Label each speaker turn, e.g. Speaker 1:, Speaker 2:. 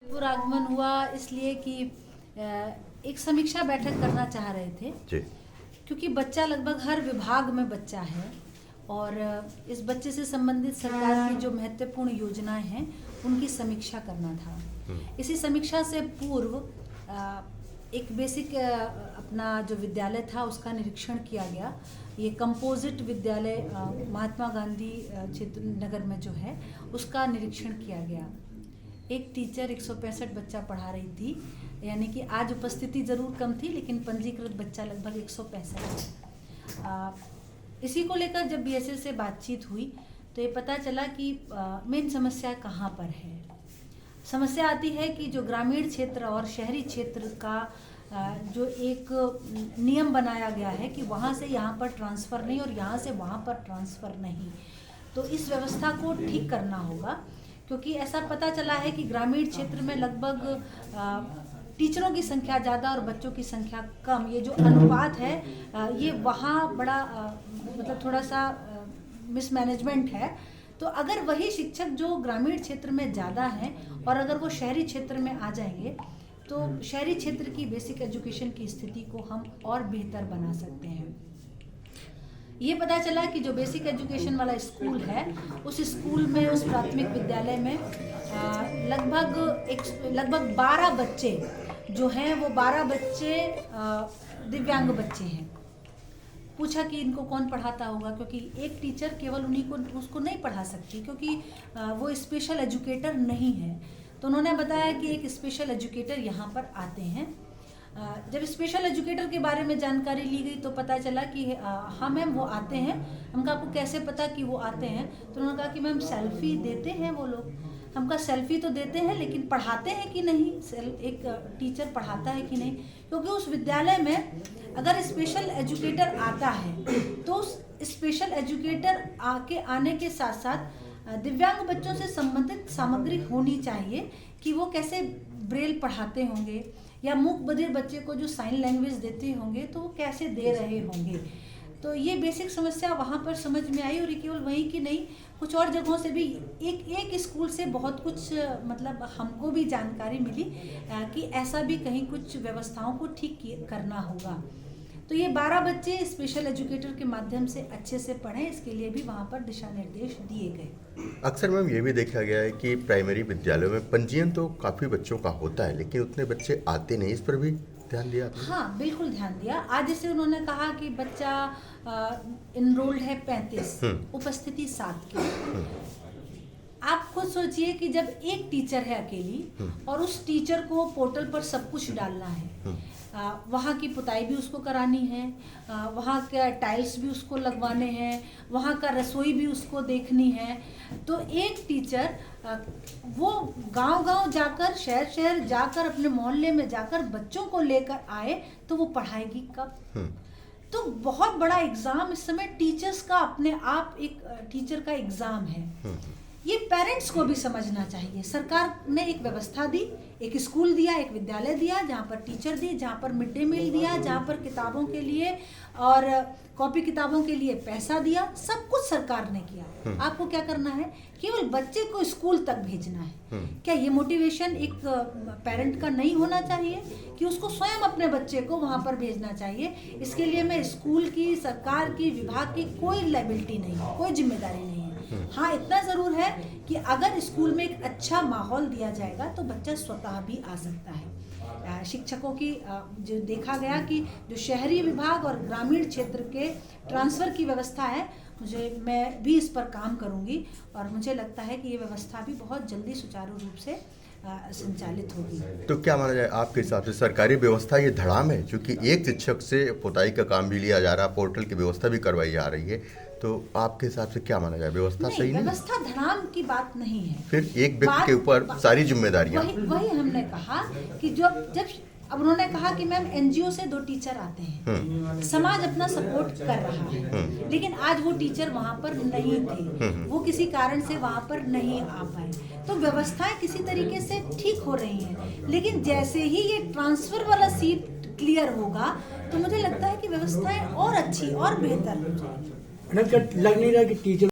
Speaker 1: जयपुर आगमन हुआ इसलिए कि एक समीक्षा बैठक करना चाह रहे थे
Speaker 2: जी।
Speaker 1: क्योंकि बच्चा लगभग हर विभाग में बच्चा है और इस बच्चे से संबंधित सरकार की जो महत्वपूर्ण योजनाएं हैं उनकी समीक्षा करना था। इसी समीक्षा से पूर्व एक बेसिक अपना जो विद्यालय था उसका निरीक्षण किया गया। ये कंपोजिट विद्यालय महात्मा गांधी क्षेत्र नगर में जो है उसका निरीक्षण किया गया। एक टीचर 165 बच्चा पढ़ा रही थी, यानी कि आज उपस्थिति ज़रूर कम थी लेकिन पंजीकृत बच्चा लगभग 165 है। इसी को लेकर जब बीएसएस से बातचीत हुई तो ये पता चला कि मेन समस्या कहाँ पर है। समस्या आती है कि जो ग्रामीण क्षेत्र और शहरी क्षेत्र का जो एक नियम बनाया गया है कि वहाँ से यहाँ पर ट्रांसफ़र नहीं और यहाँ से वहाँ पर ट्रांसफ़र नहीं, तो इस व्यवस्था को ठीक करना होगा। क्योंकि ऐसा पता चला है कि ग्रामीण क्षेत्र में लगभग टीचरों की संख्या ज़्यादा और बच्चों की संख्या कम, ये जो अनुपात है ये वहाँ बड़ा मतलब थोड़ा सा मिसमैनेजमेंट है। तो अगर वही शिक्षक जो ग्रामीण क्षेत्र में ज़्यादा हैं और अगर वो शहरी क्षेत्र में आ जाएंगे तो शहरी क्षेत्र की बेसिक एजुकेशन की स्थिति को हम और बेहतर बना सकते हैं। ये पता चला कि जो बेसिक एजुकेशन वाला स्कूल है उस स्कूल में, उस प्राथमिक विद्यालय में लगभग 12 बच्चे जो हैं वो 12 बच्चे दिव्यांग बच्चे हैं। पूछा कि इनको कौन पढ़ाता होगा, क्योंकि एक टीचर केवल उन्हीं को उसको नहीं पढ़ा सकती क्योंकि वो स्पेशल एजुकेटर नहीं है। तो उन्होंने बताया कि एक स्पेशल एजुकेटर यहाँ पर आते हैं। जब स्पेशल एजुकेटर के बारे में जानकारी ली गई तो पता चला कि हाँ मैम वो आते हैं। हम कहा आपको कैसे पता कि वो आते हैं? तो उन्होंने कहा कि मैम सेल्फी देते हैं वो लोग। हम कहा सेल्फी तो देते हैं लेकिन पढ़ाते हैं कि नहीं, एक टीचर पढ़ाता है कि नहीं? क्योंकि उस विद्यालय में अगर स्पेशल एजुकेटर आता है तो उस स्पेशल एजुकेटर आने के साथ साथ दिव्यांग बच्चों से संबंधित सामग्री होनी चाहिए कि वो कैसे ब्रेल पढ़ाते होंगे या मूक बधिर बच्चे को जो साइन लैंग्वेज देते होंगे तो वो कैसे दे रहे होंगे। तो ये बेसिक समस्या वहाँ पर समझ में आई और ये केवल वहीं की नहीं, कुछ और जगहों से भी एक स्कूल से बहुत कुछ मतलब हमको भी जानकारी मिली कि ऐसा भी कहीं कुछ व्यवस्थाओं को ठीक करना होगा। तो ये 12 बच्चे स्पेशल एजुकेटर के माध्यम से अच्छे से पढ़ें, इसके लिए भी वहाँ पर दिशा निर्देश दिए गए।
Speaker 2: अक्सर मैम ये भी देखा गया है कि प्राइमरी विद्यालयों में पंजीयन तो काफ़ी बच्चों का होता है लेकिन उतने बच्चे आते नहीं, इस पर भी ध्यान दिया आपने?
Speaker 1: हाँ बिल्कुल ध्यान दिया। आज जैसे उन्होंने कहा कि बच्चा इनरोल्ड है 35, उपस्थिति 7 की। आप खुद सोचिए कि जब एक टीचर है अकेली और उस टीचर को पोर्टल पर सब कुछ डालना है, वहाँ की पुताई भी उसको करानी है, वहाँ के टाइल्स भी उसको लगवाने हैं, वहाँ का रसोई भी उसको देखनी है, तो एक टीचर वो गांव-गांव जाकर, शहर-शहर जाकर, अपने मोहल्ले में जाकर बच्चों को लेकर आए तो वो पढ़ाएगी कब? तो बहुत बड़ा एग्जाम इस समय टीचर्स का, अपने आप एक टीचर का एग्जाम है। ये पेरेंट्स को भी समझना चाहिए। सरकार ने एक व्यवस्था दी, एक स्कूल दिया, एक विद्यालय दिया जहाँ पर टीचर दी, जहाँ पर मिड डे मील दिया, जहाँ पर किताबों के लिए और कॉपी किताबों के लिए पैसा दिया, सब कुछ सरकार ने किया। आपको क्या करना है? केवल बच्चे को स्कूल तक भेजना है। क्या ये मोटिवेशन एक पेरेंट का नहीं होना चाहिए कि उसको स्वयं अपने बच्चे को वहाँ पर भेजना चाहिए? इसके लिए मैं स्कूल की, सरकार की, विभाग की कोई लायबिलिटी नहीं है, कोई जिम्मेदारी नहीं है। हाँ इतना ज़रूर है कि अगर स्कूल में एक अच्छा माहौल दिया जाएगा तो बच्चा स्वतः भी आ सकता है। शिक्षकों की जो देखा गया कि जो शहरी विभाग और ग्रामीण क्षेत्र के ट्रांसफ़र की व्यवस्था है, मैं भी इस पर काम करूंगी और मुझे लगता है कि ये व्यवस्था भी बहुत जल्दी सुचारू रूप से संचालित होगी।
Speaker 2: तो क्या माना जाए आपके हिसाब से सरकारी व्यवस्था ये धड़ाम है? क्योंकि एक शिक्षक से पुताई का काम भी लिया जा रहा है, पोर्टल की व्यवस्था भी करवाई जा रही है, तो आपके हिसाब से क्या माना जाए, व्यवस्था सही नहीं?
Speaker 1: व्यवस्था धड़ाम की बात नहीं है।
Speaker 2: फिर एक व्यक्ति के ऊपर सारी जिम्मेदारियां।
Speaker 1: वही हमने कहा कि जब अब उन्होंने कहा कि मैम एनजीओ से 2 टीचर आते हैं, समाज अपना सपोर्ट कर रहा है, लेकिन आज वो टीचर वहाँ पर नहीं थे, वो किसी कारण से वहाँ पर नहीं आ पाए। तो व्यवस्थाएं किसी तरीके से ठीक हो रही हैं, लेकिन जैसे ही ये ट्रांसफर वाला सीट क्लियर होगा तो मुझे लगता है कि व्यवस्थाएं और अच्छी और बेहतर हो जाएगी।
Speaker 3: लग नहीं रहा कि टीचर